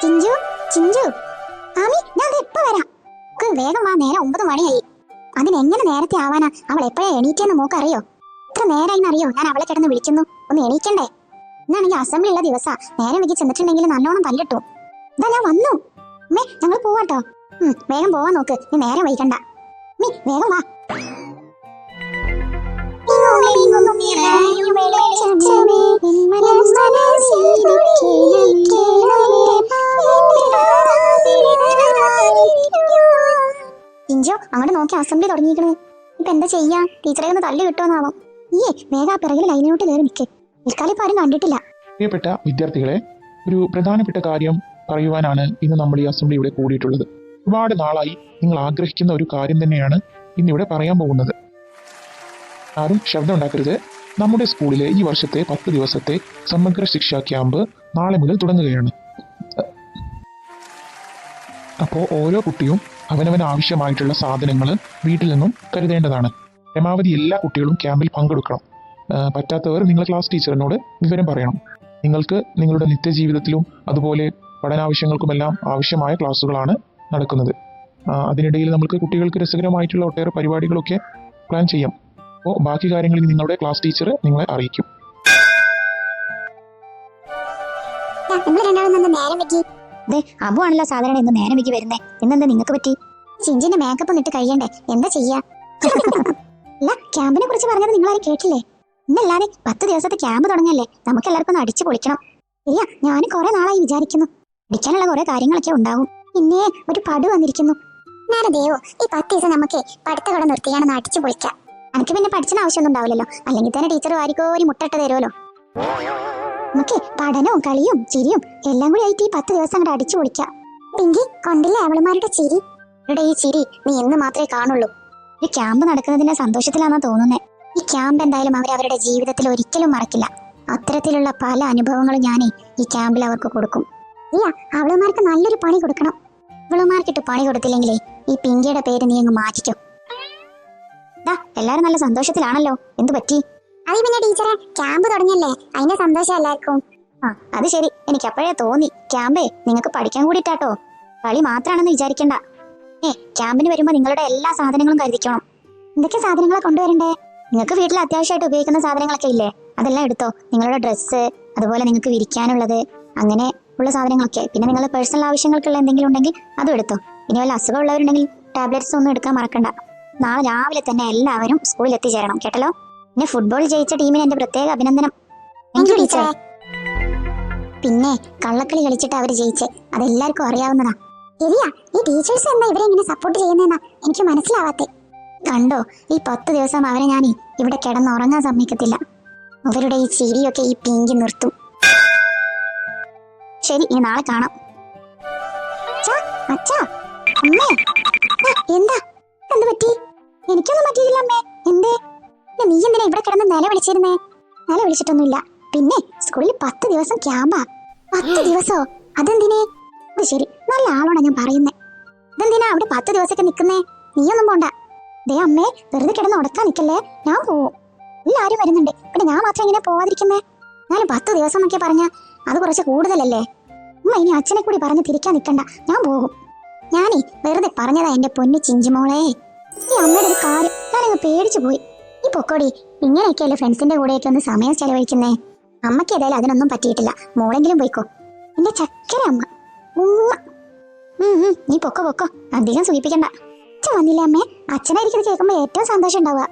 ചിഞ്ചു ചിഞ്ചു ആമി, ഞാൻ ഇപ്പൊ വരാം. വേഗം വാ, നേരെ 9 മണിയായി. അതിനെങ്ങനെ നേരത്തെ ആവാനാ? അവൾ എപ്പോഴാ എണീറ്റെന്ന് മോക്ക് അറിയോ? ഇത്ര നേരായിന്നറിയോ ഞാൻ അവളെ കിടന്ന് വിളിക്കുന്നു. ഒന്ന് എണീക്കണ്ടേ? എന്നാണെങ്കിൽ അസംബ്ലി ഉള്ള ദിവസാ. നേരം വൈകി ചെന്നിട്ടുണ്ടെങ്കിൽ നല്ലോണം തല്ലിട്ടു. ഇതാ ഞാൻ വന്നു. അമ്മേ, ഞങ്ങൾ പോവാട്ടോ. വേഗം പോവാൻ നോക്ക്, നീ നേരം വൈകണ്ട. മീ വേഗം വാ. ചിഞ്ചു, അങ്ങോട്ട് നോക്കി അസംബ്ലി തുടങ്ങിയിരിക്കണേ. ഇപ്പൊ എന്താ ചെയ്യാ? ടീച്ചറെ ഒന്ന് തല്ലി കിട്ടുമെന്നാവോ? ഈയേ വേഗം ആ പിറകിൽ ലൈനിലോട്ട് കയറി നിൽക്ക്. ഇൽക്കാലിപ്പോ ആരും കണ്ടിട്ടില്ല. പ്രിയപ്പെട്ട വിദ്യാർത്ഥികളെ, ഒരു പ്രധാനപ്പെട്ട കാര്യം പറയുവാനാണ് ഇന്ന് നമ്മൾ ഈ അസംബ്ലി ഇവിടെ കൂടിയിട്ടുള്ളത്. ഒരുപാട് നാളായി നിങ്ങൾ ആഗ്രഹിക്കുന്ന ഒരു കാര്യം തന്നെയാണ് ഇന്നിവിടെ പറയാൻ പോകുന്നത്. ആരും ശബ്ദം ഉണ്ടാക്കരുത്. നമ്മുടെ സ്കൂളിലെ ഈ വർഷത്തെ 10 ദിവസത്തെ സമഗ്ര ശിക്ഷാ ക്യാമ്പ് നാളെ മുതൽ തുടങ്ങുകയാണ്. അപ്പോൾ ഓരോ കുട്ടിയും അവനവന് ആവശ്യമായിട്ടുള്ള സാധനങ്ങൾ വീട്ടിൽ നിന്നും കരുതേണ്ടതാണ്. പരമാവധി എല്ലാ കുട്ടികളും ക്യാമ്പിൽ പങ്കെടുക്കണം. പറ്റാത്തവർ നിങ്ങളുടെ ക്ലാസ് ടീച്ചറിനോട് വിവരം പറയണം. നിങ്ങൾക്ക് നിങ്ങളുടെ നിത്യജീവിതത്തിലും അതുപോലെ പഠനാവശ്യങ്ങൾക്കുമെല്ലാം ആവശ്യമായ ക്ലാസ്സുകളാണ് നടക്കുന്നത്. അതിനിടയിൽ നമുക്ക് കുട്ടികൾക്ക് രസകരമായിട്ടുള്ള ഒട്ടേറെ പരിപാടികളൊക്കെ പ്ലാൻ ചെയ്യാം. അപ്പോൾ ബാക്കി കാര്യങ്ങളിൽ നിങ്ങളുടെ ക്ലാസ് ടീച്ചർ നിങ്ങളെ അറിയിക്കും. അബു ആണല്ലോ സാധാരണ ഇന്ന് നേരം വൈകി വരുന്നേ. ഇന്നെന്താ നിങ്ങൾക്ക് പറ്റി? ചിഞ്ചിന്റെ മേക്കപ്പ് ഒന്നിട്ട് കഴിയണ്ടേ? എന്താ ചെയ്യാ? അല്ല, ക്യാമ്പിനെ കുറിച്ച് പറഞ്ഞത് നിങ്ങളാരും കേട്ടില്ലേ? ഇന്നല്ലാതെ 10 ദിവസത്തെ ക്യാമ്പ് തുടങ്ങല്ലേ. നമുക്ക് എല്ലാവർക്കും ഒന്ന് അടിച്ചു പൊളിക്കണം. ഇല്ല, ഞാൻ കുറെ നാളായി വിചാരിക്കുന്നു. അടിക്കാനുള്ള കുറെ കാര്യങ്ങളൊക്കെ ഉണ്ടാവും. പിന്നെ ഒരു പടു വന്നിരിക്കുന്നു. ദേവോ, ഈ 10 ദിവസം നമുക്ക് പഠിത്ത കട നിർത്തിയാണെന്ന് അടിച്ചു പൊളിക്കാം. എനിക്ക് പിന്നെ പഠിച്ചിന് ആവശ്യമൊന്നും ഉണ്ടാവില്ലല്ലോ. അല്ലെങ്കിൽ തന്നെ ടീച്ചർ വാരിക്കോരി മുട്ടട്ട് തരുമല്ലോ. നമുക്ക് പഠനവും കളിയും ചിരിയും എല്ലാം കൂടി ആയിട്ട് ഈ 10 ദിവസം അങ്ങോട്ട് അടിച്ചു പൊളിക്കാം. പിങ്കി, കൊണ്ടില്ലേ അവളുമാരുടെ ചിരി? അവരുടെ ഈ ചിരി നീ എന്ന് മാത്രമേ കാണുള്ളൂ. ഒരു ക്യാമ്പ് നടക്കുന്നതിന്റെ സന്തോഷത്തിലാണെന്ന് തോന്നുന്നേ. ഈ ക്യാമ്പ് എന്തായാലും അവരവരുടെ ജീവിതത്തിൽ ഒരിക്കലും മറക്കില്ല. അത്തരത്തിലുള്ള പല അനുഭവങ്ങളും ഞാനേ ഈ ക്യാമ്പിൽ അവർക്ക് കൊടുക്കും. ഇല്ല, അവളുമാർക്ക് നല്ലൊരു പണി കൊടുക്കണം. അവളുമാർക്കിട്ട് പണി കൊടുത്തില്ലെങ്കിലേ ഈ പിങ്കിയുടെ പേര് നീ അങ്ങ് മാറ്റിക്കോ. എല്ലാരും നല്ല സന്തോഷത്തിലാണല്ലോ. എന്തു പറ്റി? അത് പിന്നെ ടീച്ചറെ, ക്യാമ്പ് തുടങ്ങിയല്ലേ, അതിന്റെ സന്തോഷം എല്ലാവർക്കും. അത് ശരി, എനിക്ക് അപ്പോഴേ തോന്നി. ക്യാമ്പേ നിങ്ങൾക്ക് പഠിക്കാൻ കൂടിയിട്ടാട്ടോ, കളി മാത്രാണെന്ന് വിചാരിക്കണ്ട. ക്യാമ്പിന് വരുമ്പോ നിങ്ങളുടെ എല്ലാ സാധനങ്ങളും കരുതിക്കണം. എന്തൊക്കെ സാധനങ്ങളെ കൊണ്ടുവരണ്ടേ? നിങ്ങൾക്ക് വീട്ടിൽ അത്യാവശ്യമായിട്ട് ഉപയോഗിക്കുന്ന സാധനങ്ങളൊക്കെ ഇല്ലേ? അതെല്ലാം എടുത്തോ. നിങ്ങളുടെ ഡ്രസ്സ്, അതുപോലെ നിങ്ങൾക്ക് വിരിക്കാനുള്ളത്, അങ്ങനെ ഉള്ള സാധനങ്ങളൊക്കെ. പിന്നെ നിങ്ങളുടെ പേഴ്സണൽ ആവശ്യങ്ങൾക്കുള്ള എന്തെങ്കിലും ഉണ്ടെങ്കിൽ അതും എടുത്തോ. ഇനി വല്ല അസുഖമുള്ളവരുണ്ടെങ്കിൽ ടാബ്ലറ്റ്സ് ഒന്നും എടുക്കാൻ മറക്കണ്ട. നാളെ രാവിലെ തന്നെ എല്ലാവരും സ്കൂളിൽ എത്തിച്ചേരണം, കേട്ടല്ലോ. പിന്നെ ഫുട്ബോൾ ജയിച്ച ടീമിന് എന്റെ പ്രത്യേക അഭിനന്ദനം. പിന്നെ കള്ളക്കളി കളിച്ചിട്ട് അവര് ജയിച്ചേ, അതെല്ലാവർക്കും അറിയാവുന്നതാ. ശരിയാ, ഈ ടീച്ചേഴ്സ് എന്താ ഇവരെ ഇങ്ങനെ സപ്പോർട്ട് ചെയ്യുന്നതെന്നാ എനിക്ക് മനസ്സിലാവാത്തെ. കണ്ടോ, ഈ 10 ദിവസം അവരെ ഞാൻ ഇവിടെ കിടന്ന് ഉറങ്ങാൻ സമ്മതിക്കത്തില്ല. അവരുടെ ഈ ചിരിയൊക്കെ ഈ പിങ്കി നിർത്തും. ശരി, ഇനി നാളെ കാണാം. അച്ഛാ, അമ്മേ, എന്താ എന്ത് പറ്റി? എനിക്കൊന്നും പറ്റിയില്ല അമ്മേ. എന്തേ? നീ എന്തിനാ ഇവിടെ കിടന്ന് നില വിളിച്ചിരുന്നേ? നില വിളിച്ചിട്ടൊന്നുമില്ല. പിന്നെ സ്കൂളിൽ 10 ദിവസം ക്യാമ്പാ. 10 ദിവസോ? അതെന്തിനേ? അത് ശരി, നല്ല ആളോടാ ഞാൻ പറയുന്നേ. ഇതെന്തിനാ അവിടെ 10 ദിവസമൊക്കെ നിൽക്കുന്നേ? നീയൊന്നും പോണ്ട. ദേ അമ്മേ, വെറുതെ കിടന്ന് ഉടക്കാൻ നിൽക്കല്ലേ, ഞാൻ പോവും. എല്ലാരും വരുന്നുണ്ട്, പിന്നെ ഞാൻ മാത്രം ഇങ്ങനെ പോവാതിരിക്കുന്നേ? ഞാനും 10 ദിവസം എന്നൊക്കെ പറഞ്ഞ അത് കുറച്ച് കൂടുതലല്ലേ? അമ്മ ഇനി അച്ഛനെ കൂടി പറഞ്ഞ് തിരിക്കാൻ നിൽക്കണ്ട, ഞാൻ പോകും. ഞാനേ വെറുതെ പറഞ്ഞതാ എന്റെ പൊന്നു ചിഞ്ചുമോളെ. ഈ അമ്മയുടെ ഒരു കാര്യം ഞാനങ്ങ് പേടിച്ചു പോയി. ഈ പൊക്കോടി, ഇങ്ങനെയൊക്കെയല്ലേ ഫ്രണ്ട്സിന്റെ കൂടെയൊക്കെ ഒന്ന് സമയം ചെലവഴിക്കുന്നേ. അമ്മയ്ക്ക് ഏതായാലും അതിനൊന്നും പറ്റിയിട്ടില്ല. മോളെങ്കിലും പോയിക്കോ, എന്റെ ചക്കര അമ്മ. നീ പൊക്കോ, അധികം സൂചിപ്പിക്കണ്ട. അച്ഛൻ വന്നില്ലേ അമ്മേ? അച്ഛനായിരിക്കും കേൾക്കുമ്പോ ഏറ്റവും സന്തോഷം ഉണ്ടാവുക.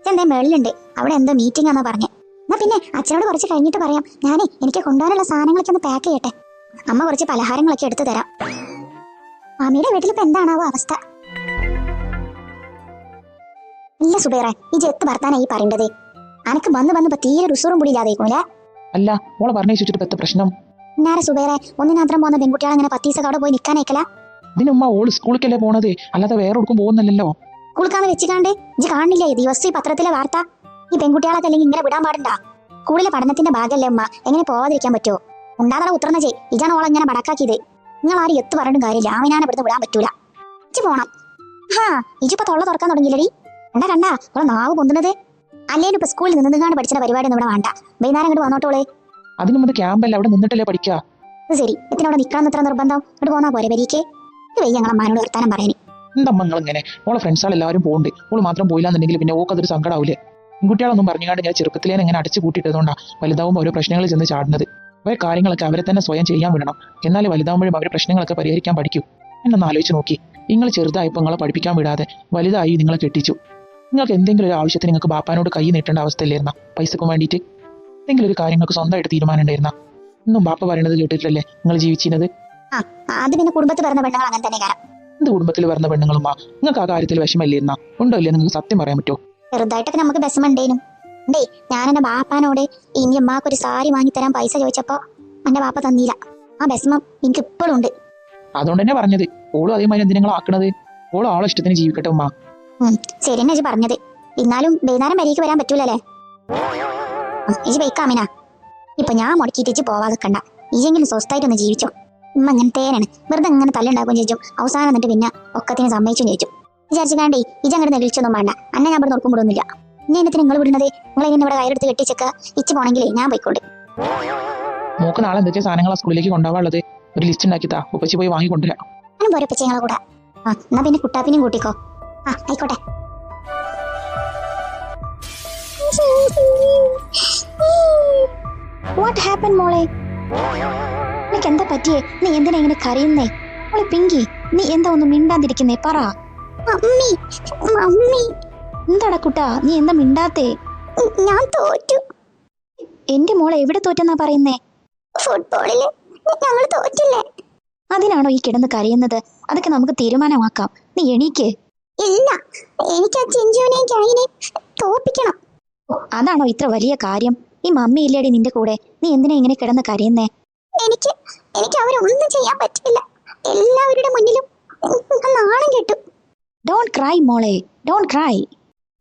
എന്തേ മേളിലുണ്ട്, അവിടെ എന്തോ മീറ്റിംഗ് ആണെന്നാ പറഞ്ഞേ. എന്നാ പിന്നെ അച്ഛനോട് കുറച്ച് കഴിഞ്ഞിട്ട് പറയാം. ഞാനേ എനിക്ക് കൊണ്ടുപോകാനുള്ള സാധനങ്ങളൊക്കെ ഒന്ന് പാക്ക് ചെയ്യട്ടെ. അമ്മ കുറച്ച് പലഹാരങ്ങളൊക്കെ എടുത്തു തരാം. അമ്മയുടെ വീട്ടിലിപ്പോ എന്താണാവോ അവസ്ഥ? ഇല്ല സുബേറെ, ഈ ജെത്ത് ഭർത്താനായി പറയേണ്ടത്. അനക്ക് വന്ന് തീരെ റുസൂറും കൂടി ഇല്ലാതേക്കൂലേ? അല്ല, മോളെ പറഞ്ഞിട്ട് പറ്റ പ്രശ്നം എന്നാരെ സുബേറെ? ഒന്നിനാത്രം പോകുന്ന പെൺകുട്ടികൾ അങ്ങനെ 10 ദിവസം അവിടെ പോയി നിൽക്കാനേക്കല? ഇതിനുമ്മ ഓള് സ്കൂളിലേക്കല്ലേ പോണത്, അല്ലാതെ വേറെ ഒടുക്കും പോകുന്നല്ലോ. സ്കൂൾക്കാന്ന് വെച്ചിക്കാണ്ട് ഇജ്ജ് കാണില്ലേ ദിവസം ഈ പത്രത്തിലെ വാർത്ത? ഈ പെൺകുട്ടികളൊക്കെ അല്ലെങ്കിൽ ഇങ്ങനെ വിടാൻ പാടണ്ട. സ്കൂളിലെ പഠനത്തിന്റെ ഭാഗമല്ലേ ഉമ്മ, എങ്ങനെ പോവാതിരിക്കാൻ പറ്റുമോ? ഉണ്ടാകുന്ന ഉത്തർന്ന ചെയ്. ഇജാണ് ഓളെ ഇങ്ങനെ ബടക്കാക്കിയത്. നിങ്ങൾ ആരും എത്ത് പറഞ്ഞിട്ടും കാര്യമില്ല. അവനാണ് ഇവിടുന്ന് വിടാൻ പറ്റൂല. ഇജ്ജ് പോണം. ഇജിപ്പോ തൊള്ള തുറക്കാൻ തുടങ്ങിയില്ലടി. കണ്ടാ ഓളെ നാവ് പൊന്തുന്നത്. അല്ലേലും ഇപ്പൊ സ്കൂളിൽ നിന്നുകാണ്ട് പഠിച്ച പരിപാടി ഒന്നും ഇവിടെ വേണ്ട. വൈകുന്നേരം ഇങ്ങോട്ട് വന്നോട്ടോളെ. അതിന് മുമ്പ് ക്യാമ്പല്ല, അവിടെ നിന്നിട്ടല്ലേ പഠിക്കുക. അത് ശരി, എത്തിനോടെ നിൽക്കണം എത്ര നിർബന്ധം? ഇങ്ങോട്ട് പോന്നാ പോരെ പരീക്കേ? ഇത് വയ്യ ഞങ്ങളെ അമ്മാനോട് വർത്താനം പറയാൻ. എന്താ അമ്മ നിങ്ങൾ ഇങ്ങനെ? ഓളെ ഫ്രണ്ട്സാൾ എല്ലാവരും പോകുന്നുണ്ട്, ഓള് മാത്രം പോയില്ലാന്നുണ്ടെങ്കിൽ പിന്നെ ഓക്ക് അതൊരു സങ്കടാവൂലേ? പെൺകുട്ടികളൊന്നും പറഞ്ഞാണ്ട് ഞാൻ ചെറുപ്പത്തിലേ ഇങ്ങനെ അടച്ചു കൂട്ടിയിട്ടതുകൊണ്ടാ വലുതാവുമ്പോൾ ഓരോ പ്രശ്നങ്ങളിൽ ചെന്ന് ചാടുന്നത്. അവരെ കാര്യങ്ങളൊക്കെ അവരെ തന്നെ സ്വയം ചെയ്യാൻ വിടണം, എന്നാലേ വലുതാവുമ്പോഴും അവരുടെ പ്രശ്നങ്ങളൊക്കെ പരിഹരിക്കാൻ പഠിക്കൂ. എന്നൊന്ന് ആലോചിച്ച് നോക്കി. നിങ്ങൾ ചെറുതായപ്പോൾ നിങ്ങളെ പഠിപ്പിക്കാൻ വിടാതെ വലുതായി നിങ്ങളെ കെട്ടിച്ചു. നിങ്ങൾക്ക് എന്തെങ്കിലും ഒരു ആവശ്യത്തിന് നിങ്ങൾക്ക് ബാപ്പാനോട് കൈ നീട്ടേണ്ട അവസ്ഥയില്ലായിരുന്ന? പൈസക്കും വേണ്ടിയിട്ട് എന്തെങ്കിലും ഒരു കാര്യങ്ങൾക്ക് സ്വന്തമായിട്ട് തീരുമാനം ഉണ്ടായിരുന്ന? ഒന്നും ബാപ്പ പറയണത് കേട്ടിട്ടില്ലേ നിങ്ങൾ ജീവിച്ചിരുന്നത്? അത് പിന്നെ കുടുംബത്തിൽ പറഞ്ഞ പെണ്ണുങ്ങൾ അങ്ങനെ തന്നെ കാരണം. എന്ത് കുടുംബത്തിൽ പറഞ്ഞ പെണ്ണുങ്ങളുമാ? നിങ്ങൾക്ക് ആ കാര്യത്തിൽ വിഷമല്ലിരുന്ന? ഉണ്ടോ ഇല്ലേ? നിങ്ങൾക്ക് സത്യം പറയാൻ പറ്റുമോ? ചെറുതായിട്ടൊക്കെ നമുക്ക് വിഷമമുണ്ടേനും. ഉണ്ടേ, ഞാൻ എന്റെ ബാപ്പാനോട് ഇനി അമ്മാക്കൊരു സാരി വാങ്ങിത്തരാൻ പൈസ ചോദിച്ചപ്പോ എന്റെ ബാപ്പ തന്നില്ല. ആ വിഷമം എനിക്ക് ഇപ്പോഴും ഉണ്ട്. അതുകൊണ്ട് തന്നെ പറഞ്ഞത് ഓളും അതേമാതിരി എന്തിനാ ആക്കണത്? ഓളും ആളെ ഇഷ്ടത്തിന് ജീവിക്കട്ടെ ഉമ്മ. ശരി തന്നെ പറഞ്ഞത്. എന്നാലും വൈകുന്നേരം വരേക്ക് വരാൻ പറ്റൂലല്ലേ? ഇജ് ബൈക്കാമിനാ. ഇപ്പൊ ഞാൻ മുടക്കിയിട്ട് പോവാതെ കണ്ട ഇജെങ്കിലും സ്വസ്ഥായിട്ടൊന്ന് ജീവിച്ചോ. ഉമ്മ അങ്ങനത്തേനാണ്, വെറുതെ ഇങ്ങനെ തല്ലുണ്ടാക്കുകയും ചോദിച്ചും അവസാനം എന്നിട്ട് പിന്നെ ഒക്കത്തിന് സമ്മതിച്ചും ചോദിച്ചു. വിചാരിച്ചു കാണ്ടേ ഇജങ്ങോട്ട് നെളിച്ചൊന്നും വേണ്ട, അന്നെ ഞാൻ ഇവിടെ നോക്കും വിടുന്നില്ല. ഞാൻ എന്നിട്ട് നിങ്ങൾ വിടുന്നത്? നിങ്ങൾ ഇങ്ങനെ ഇവിടെ കയറെടുത്ത് കെട്ടിച്ചേക്ക. ഇച്ച് പോണെങ്കിലേ ഞാൻ പോയിക്കോണ്ട്. മോക്ക് നാളെ എന്തൊക്കെ സാധനങ്ങളാ സ്കൂളിലേക്ക് കൊണ്ടുപോകാനുള്ളത്? ഒരു ലിസ്റ്റ് ഉണ്ടാക്കിത്താ, ഉപ്പച്ചി പോയി വാങ്ങിക്കൊണ്ടുവരാം. ഞാനും പോരെ ഉപ്പച്ചി ഞങ്ങളെ കൂടെ. എന്നാ പിന്നെ കുട്ടാപ്പിനെയും കൂട്ടിക്കോ. ആയിക്കോട്ടെ. വാട്ട് ഹാപ്പൻ മോളെ? നിനക്ക് എന്താ പറ്റിയേ? നീ എന്തിനാ ഇങ്ങനെ കരയുന്നേ? മോളെ പിങ്കി, നീ എന്താ ഒന്നും മിണ്ടാതിരിക്കുന്നേ? പറ. എന്താടാ കുട്ടാ, നീ എന്താ മിണ്ടാത്തേ? ഞാൻ തോറ്റു. എന്റെ മോളെ എവിടെ തോറ്റെന്നാ പറയുന്നേ? ഫുട്ബോളില് ഞങ്ങൾ തോറ്റില്ലേ? അതിനാണോ ഈ കിടന്ന് കരയുന്നത്? അതൊക്കെ നമുക്ക് തീരുമാനമാക്കാം. നീ എണീക്ക്. ഇല്ല, എനിക്ക് ആ ചിഞ്ചുവിനെയും ജായിനെയും തോപ്പിക്കണം. അതാണോ ഇത്ര വലിയ കാര്യം? ഈ മമ്മി ഇല്ലേടി നിന്റെ കൂടെ? നീ എന്തിനാ ഇങ്ങനെ കിടന്ന് കരയുന്നേ? എനിക്ക് അവരൊന്നും ചെയ്യാൻ പറ്റില്ല. എല്ലാവരുടെ മുന്നിലും നാണം കെട്ടു. ഡോണ്ട് ക്രൈ മോളെ, ഡോണ്ട് ക്രൈ.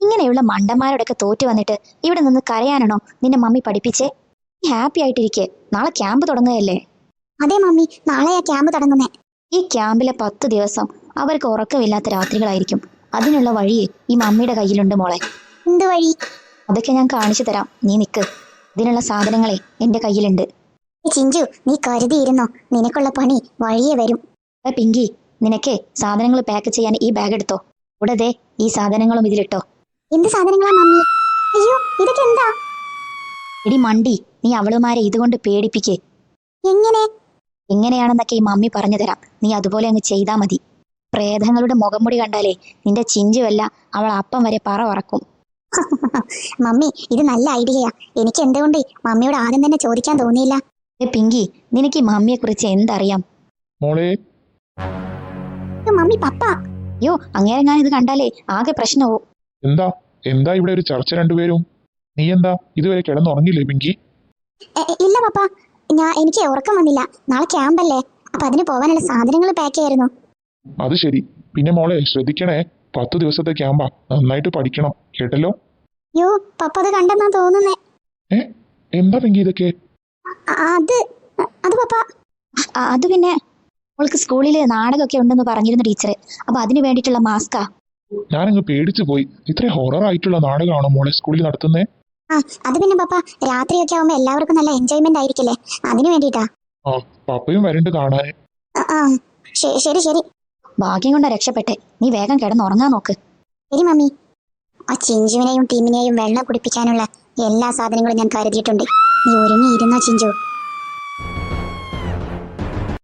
ഇങ്ങനെയുള്ള മണ്ടന്മാരോടൊക്കെ തോറ്റു വന്നിട്ട് ഇവിടെ നിന്ന് കരയാനാണോ നിന്റെ മമ്മി പഠിപ്പിച്ചേ? ഹാപ്പി ആയിട്ടിരിക്കെ, നാളെ ക്യാമ്പ് തുടങ്ങുകയല്ലേ? അതെ മമ്മി, നാളെയാ ക്യാമ്പ് തുടങ്ങുന്നേ. ഈ ക്യാമ്പിലെ 10 ദിവസം അവർക്ക് ഉറക്കമില്ലാത്ത രാത്രികളായിരിക്കും. അതിനുള്ള വഴി ഈ മമ്മിയുടെ കയ്യിലുണ്ട് മോളെ. എന്ത് വഴി? അതൊക്കെ ഞാൻ കാണിച്ചു തരാം, നീ നിക്ക്. ഇതിനുള്ള സാധനങ്ങളെ എന്റെ കയ്യിലുണ്ട്. ചിഞ്ചു, നീ കരുതിയിരുന്നോ, നിനക്കുള്ള പണി വഴിയെ വരും. പിങ്കി, നിനക്ക് സാധനങ്ങൾ പാക്ക് ചെയ്യാൻ ഈ ബാഗ് എടുത്തോ. കൂടെ ഈ സാധനങ്ങളും ഇതിലിട്ടോ. എന്ത് സാധനങ്ങളാ മമ്മി? അയ്യോ, ഇതൊക്കെ എന്താ? എടി മണ്ടി, നീ അവളുമാരെ ഇതുകൊണ്ട് പേടിപ്പിക്കേ. എങ്ങനെയാണെന്നൊക്കെ ഈ മമ്മി പറഞ്ഞു തരാം, നീ അതുപോലെ അങ്ങ് ചെയ്താ മതി. പ്രേതങ്ങളുടെ മുഖംമുടി കണ്ടാലേ നിന്റെ ചിഞ്ചുവല്ല അവൾ അപ്പം വരെ പറ പറക്കും. മമ്മി, ഇത് നല്ല ഐഡിയയാ. എനിക്ക് എന്തുകൊണ്ട് മമ്മിയോട് ആദ്യം തന്നെ ചോദിക്കാൻ തോന്നിയില്ല? പിങ്കി, നിനക്ക് ഈ മമ്മിയെ കുറിച്ച് എന്തറിയാം? മോളെ, മമ്മി പപ്പ. അയ്യോ, അങ്ങനെ ഞാൻ ഇത് കണ്ടാലേ ആകെ പ്രശ്നവും. എന്താ ഇവിടെ ഒരു ചർച്ച രണ്ടുപേരും? നീ എന്താ ഇതുവരെ കിടന്നുറങ്ങില്ലേ പിങ്കി? ഇല്ല പപ്പ, എനിക്ക് ഉറക്കം വന്നില്ല. നാളെ ക്യാമ്പല്ലേ, അപ്പൊ അതിന് പോവാനുള്ള സാധനങ്ങൾ പാക്ക് ചെയ്യായിരുന്നു. അത് ശരി. പിന്നെ മോളെ ശ്രദ്ധിക്കണേ, 10 ദിവസത്തെ ക്യാമ്പാ, നന്നായിട്ട് പഠിക്കണം കേട്ടല്ലോ. യോ പപ്പ, അത് കണ്ടെന്നാ തോന്നുന്നേ. എന്താ പിങ്കി ഇതൊക്കെ? അത് പപ്പ, അത് പിന്നെ അവൾക്ക് സ്കൂളില് നാടകമൊക്കെ ഉണ്ടെന്ന് പറഞ്ഞിരുന്നു ടീച്ചർ. അപ്പൊ അതിന് വേണ്ടിയിട്ടുള്ള മാസ്കാ. ഞാനങ്ങ് പേടിച്ചു പോയി. ഇത്ര ഹൊറർ ആയിട്ടുള്ള നാടകമാണോ മോളെ സ്കൂളിൽ നടത്തുന്നേ? അത് പിന്നെ പപ്പ, രാത്രിയൊക്കെ ആവുമ്പോ എല്ലാവർക്കും നല്ല എൻജോയ്മെന്റ് ആയിരിക്കില്ലേ, അതിന് വേണ്ടിട്ടാ. പപ്പയും വരണ്ട് കാണാൻ. ശരി ശരി. ഭാഗ്യം കൊണ്ടാ രക്ഷപ്പെട്ടെ. നീ വേഗം കിടന്നുറങ്ങാൻ നോക്ക്. ശരി മമ്മി. ആ ചിഞ്ചുവിനെയും ടീമിനെയും വെള്ളം കുടിപ്പിക്കാനുള്ള എല്ലാ സാധനങ്ങളും ഞാൻ കരുതിയിട്ടുണ്ട്. നീ ഒരുങ്ങിയിരുന്നോ ചിഞ്ചു?